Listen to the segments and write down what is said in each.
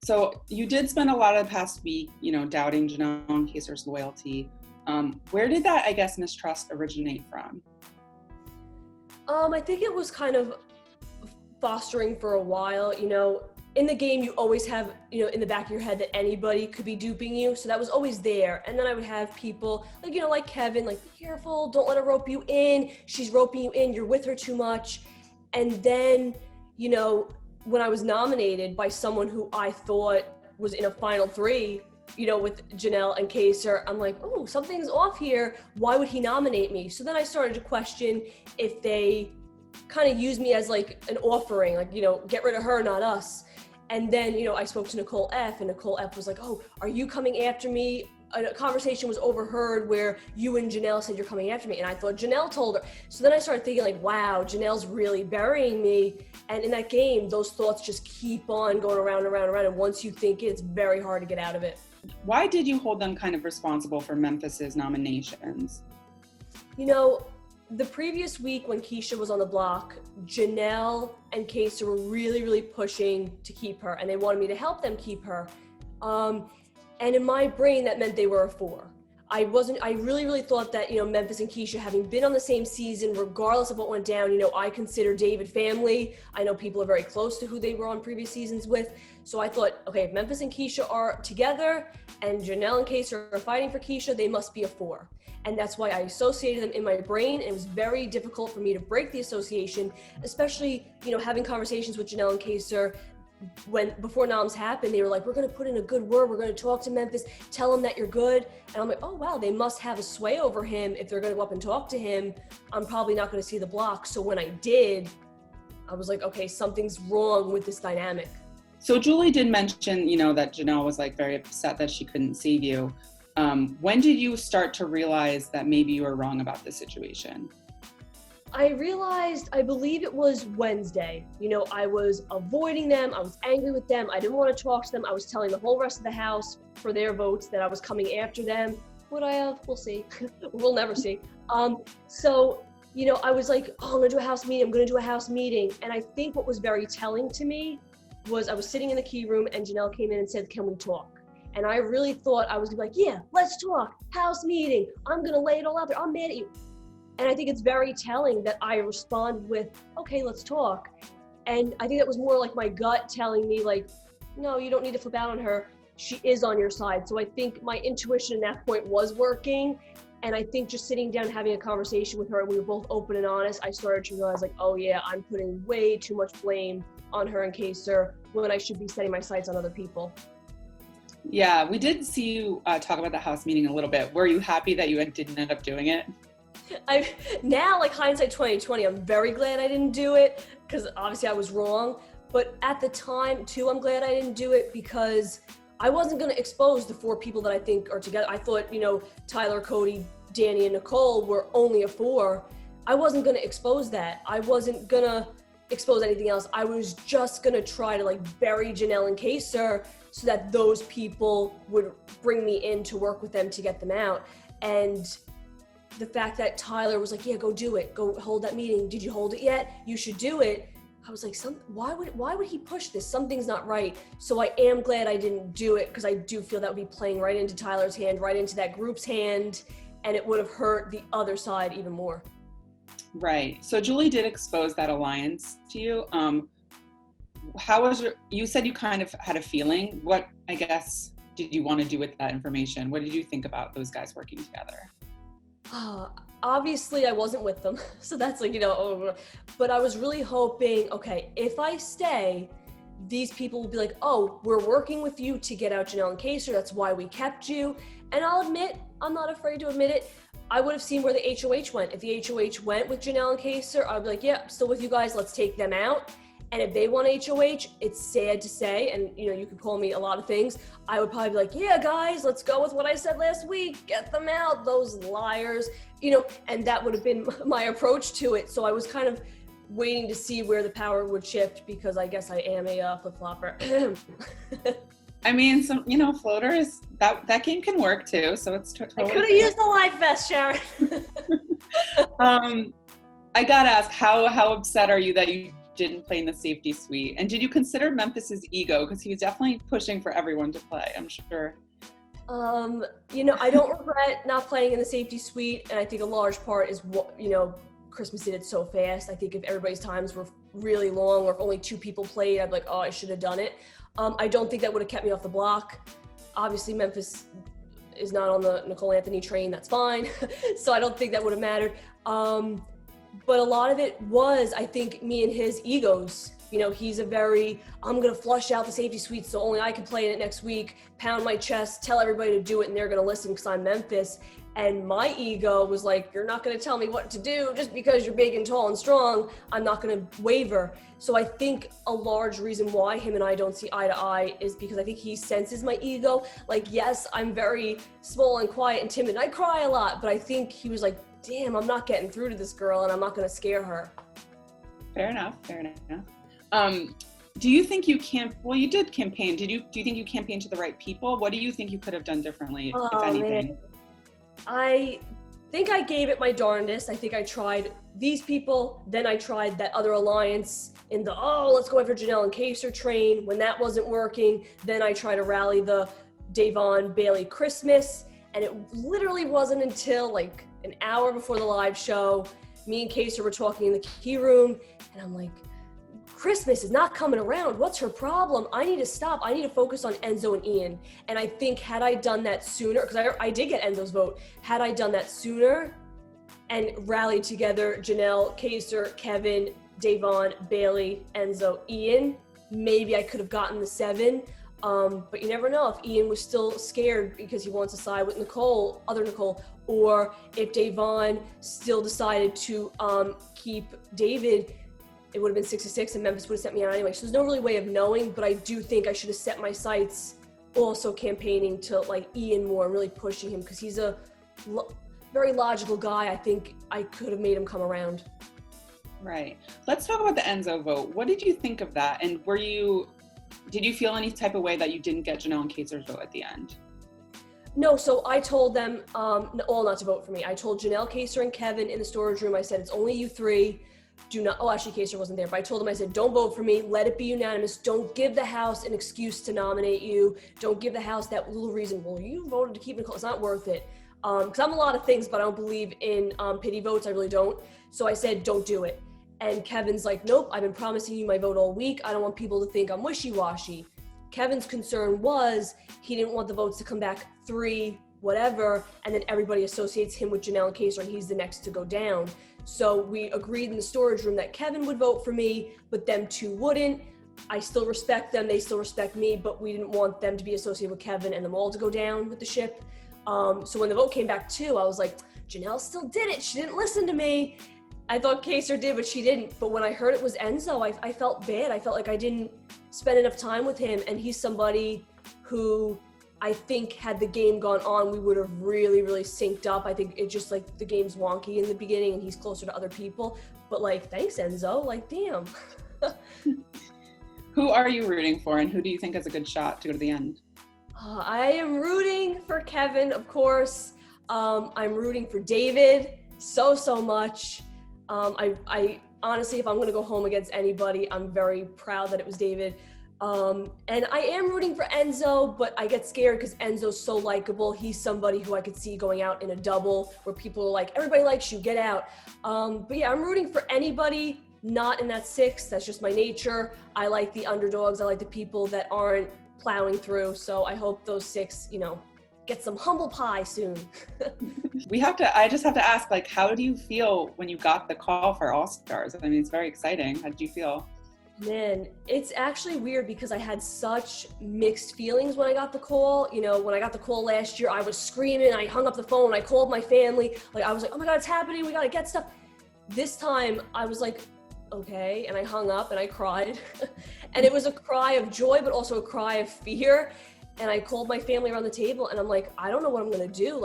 So you did spend a lot of the past week, doubting Janelle and Kaysar's loyalty. Where did that, I guess, mistrust originate from? I think it was kind of fostering for a while. In the game, you always have, in the back of your head that anybody could be duping you. So that was always there. And then I would have people like Kevin, like, be careful, don't let her rope you in. She's roping you in. You're with her too much. And then, when I was nominated by someone who I thought was in a final three, with Janelle and Kaysar, I'm like, oh, something's off here. Why would he nominate me? So then I started to question if they kind of use me as like an offering, like, get rid of her, not us. And then, I spoke to Nicole F, and Nicole F was like, oh, are you coming after me? A conversation was overheard where you and Janelle said you're coming after me. And I thought Janelle told her. So then I started thinking like, wow, Janelle's really burying me. And in that game, those thoughts just keep on going around and around and around. And once you think it, it's very hard to get out of it. Why did you hold them kind of responsible for Memphis's nominations? The previous week when Keisha was on the block, Janelle and Kaysar were really, really pushing to keep her, and they wanted me to help them keep her. And in my brain, that meant they were a 4. I really, really thought that, Memphis and Keisha, having been on the same season, regardless of what went down, I consider David family. I know people are very close to who they were on previous seasons with. So I thought, okay, if Memphis and Keisha are together and Janelle and Kaysar are fighting for Keisha, they must be a 4. And that's why I associated them in my brain. And it was very difficult for me to break the association, especially, having conversations with Janelle and Kaysar. Before noms happened, they were like, we're going to put in a good word. We're going to talk to Memphis, tell him that you're good. And I'm like, oh, wow, they must have a sway over him. If they're going to go up and talk to him, I'm probably not going to see the block. So when I did, I was like, okay, something's wrong with this dynamic. So Julie did mention, that Janelle was like very upset that she couldn't save you. When did you start to realize that maybe you were wrong about this situation? I realized, I believe it was Wednesday. I was avoiding them. I was angry with them. I didn't want to talk to them. I was telling the whole rest of the house for their votes that I was coming after them. Would I have? We'll see. We'll never see. So, I was like, oh, I'm going to do a house meeting. I'm going to do a house meeting. And I think what was very telling to me was I was sitting in the key room and Janelle came in and said, can we talk? And I really thought I was going to be like, yeah, let's talk. House meeting. I'm going to lay it all out there. I'm mad at you. And I think it's very telling that I responded with, okay, let's talk. And I think that was more like my gut telling me like, no, you don't need to flip out on her. She is on your side. So I think my intuition at that point was working. And I think just sitting down, having a conversation with her, we were both open and honest. I started to realize like, oh yeah, I'm putting way too much blame on her and Kaysar when I should be setting my sights on other people. Yeah, we did see you talk about the house meeting a little bit. Were you happy that you didn't end up doing it? Now, like hindsight 2020, I'm very glad I didn't do it because obviously I was wrong. But at the time too, I'm glad I didn't do it because I wasn't going to expose the 4 people that I think are together. I thought, Tyler, Cody, Danny, and Nicole were only a 4. I wasn't going to expose that. I wasn't going to expose anything else. I was just going to try to like bury Janelle and Kaysar so that those people would bring me in to work with them to get them out. And the fact that Tyler was like, yeah, go do it. Go hold that meeting. Did you hold it yet? You should do it. I was like, why would he push this? Something's not right. So I am glad I didn't do it because I do feel that would be playing right into Tyler's hand, right into that group's hand, and it would have hurt the other side even more. Right. So Julie did expose that alliance to you. You said you kind of had a feeling. What, I guess, did you want to do with that information? What did you think about those guys working together? Obviously I wasn't with them, so that's like, but I was really hoping, okay, if I stay, these people will be like, oh, we're working with you to get out Janelle and Kaysar, that's why we kept you. And I'll admit, I'm not afraid to admit it, I would have seen where the HOH went. If the HOH went with Janelle and Kaysar, I'd be like, yeah, I'm still with you guys, let's take them out. And if they want HOH, it's sad to say, and you could call me a lot of things, I would probably be like, yeah, guys, let's go with what I said last week, get them out, those liars, and that would have been my approach to it. So I was kind of waiting to see where the power would shift because I guess I am a flip-flopper. I mean, floaters, that game can work too, so it's totally. I could have used the life vest, Sharon. I gotta ask, how upset are you that you didn't play in the safety suite? And did you consider Memphis's ego? Because he was definitely pushing for everyone to play, I'm sure. I don't regret not playing in the safety suite, and I think a large part is what, Christmas did it so fast. I think if everybody's times were really long, or if only 2 people played, I'd be like, oh, I should have done it. I don't think that would have kept me off the block. Obviously, Memphis is not on the Nicole Anthony train, that's fine. So I don't think that would have mattered. But a lot of it was, I think, me and his egos. He's I'm going to flush out the safety suite so only I can play in it next week, pound my chest, tell everybody to do it, and they're going to listen because I'm Memphis. And my ego was like, you're not going to tell me what to do just because you're big and tall and strong. I'm not going to waver. So I think a large reason why him and I don't see eye to eye is because I think he senses my ego. Like, yes, I'm very small and quiet and timid. I cry a lot, but I think he was like, damn, I'm not getting through to this girl and I'm not going to scare her. Fair enough. Do you think you you did campaign. Do you think you campaigned to the right people? What do you think you could have done differently, if anything? Man. I think I gave it my darndest. I think I tried these people, then I tried that other alliance in the, let's go after Janelle and Kaysar train. When that wasn't working, then I tried to rally the Davon Bailey Christmas. And it literally wasn't until like an hour before the live show, me and Kaysar were talking in the key room, and I'm like, Christmas is not coming around. What's her problem? I need to stop. I need to focus on Enzo and Ian. And I think had I done that sooner, because I did get Enzo's vote, had I done that sooner and rallied together Janelle, Kaysar, Kevin, Davon, Bailey, Enzo, Ian, maybe I could have gotten the 7. But you never know if Ian was still scared because he wants to side with Nicole, or if Davon still decided to keep David. It would have been 6-6 and Memphis would have sent me out anyway. So there's no really way of knowing, but I do think I should have set my sights also campaigning to like Ian more and really pushing him because he's a very logical guy. I think I could have made him come around. Right. Let's talk about the Enzo vote. What did you think of that? And did you feel any type of way that you didn't get Janelle and Kaysar's vote at the end? No, so I told them all not to vote for me. I told Janelle, Kaysar, and Kevin in the storage room, I said, it's only you 3. Do not, actually Kaysar wasn't there, but I told him, I said, don't vote for me, let it be unanimous. Don't give the House an excuse to nominate you. Don't give the House that little reason, well, you voted to keep Nicole, it's not worth it. Because I'm a lot of things, but I don't believe in pity votes, I really don't. So I said, don't do it. And Kevin's like, nope, I've been promising you my vote all week. I don't want people to think I'm wishy-washy. Kevin's concern was he didn't want the votes to come back 3, whatever, and then everybody associates him with Janelle and Kaysar and he's the next to go down. So we agreed in the storage room that Kevin would vote for me, but them 2 wouldn't. I still respect them, they still respect me, but we didn't want them to be associated with Kevin and them all to go down with the ship. So when the vote came back 2, I was like, Janelle still did it, she didn't listen to me. I thought Kaysar did, but she didn't. But when I heard it was Enzo, I felt bad. I felt like I didn't spend enough time with him, and he's somebody who I think had the game gone on, we would have really, really synced up. I think it just like the game's wonky in the beginning and he's closer to other people. But like, thanks Enzo, like damn. Who are you rooting for and who do you think has a good shot to go to the end? I am rooting for Kevin, of course. I'm rooting for David so much. I honestly, if I'm going to go home against anybody, I'm very proud that it was David. And I am rooting for Enzo, but I get scared because Enzo's so likable. He's somebody who I could see going out in a double where people are like, everybody likes you, get out. But yeah, I'm rooting for anybody not in that 6. That's just my nature. I like the underdogs. I like the people that aren't plowing through. So I hope those 6, get some humble pie soon. I just have to ask, like, how do you feel when you got the call for All-Stars? I mean, it's very exciting. How did you feel? Man, it's actually weird because I had such mixed feelings when I got the call. When I got the call last year, I was screaming, I hung up the phone, I called my family. I was like, oh my God, it's happening, we gotta get stuff. This time, I was like, okay, and I hung up and I cried. And it was a cry of joy, but also a cry of fear. And I called my family around the table and I'm like, I don't know what I'm gonna do.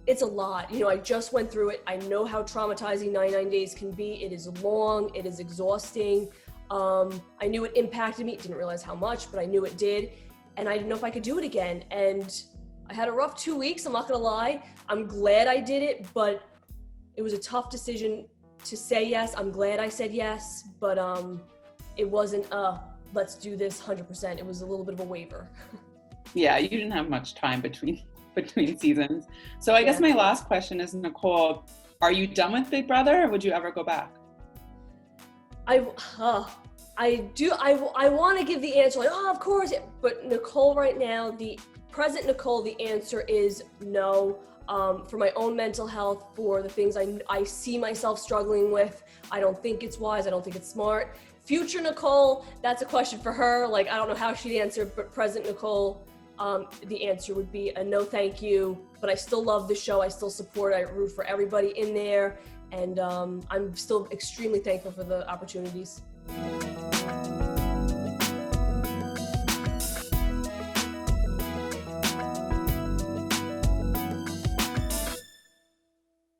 It's a lot. I just went through it. I know how traumatizing 99 days can be. It is long, it is exhausting. I knew it impacted me, didn't realize how much, but I knew it did. And I didn't know if I could do it again. And I had a rough 2 weeks, I'm not gonna lie. I'm glad I did it, but it was a tough decision to say yes. I'm glad I said yes, but it wasn't let's do this 100%. It was a little bit of a waiver. Yeah, you didn't have much time between seasons. So I guess my last question is, Nicole, are you done with Big Brother, or would you ever go back? I want to give the answer like, oh, of course, but Nicole right now, the present Nicole, the answer is no. For my own mental health, for the things I see myself struggling with, I don't think it's wise. I don't think it's smart. Future Nicole, that's a question for her. Like, I don't know how she'd answer, but present Nicole, the answer would be a no thank you. But I still love the show. I still support. I root for everybody in there. And I'm still extremely thankful for the opportunities.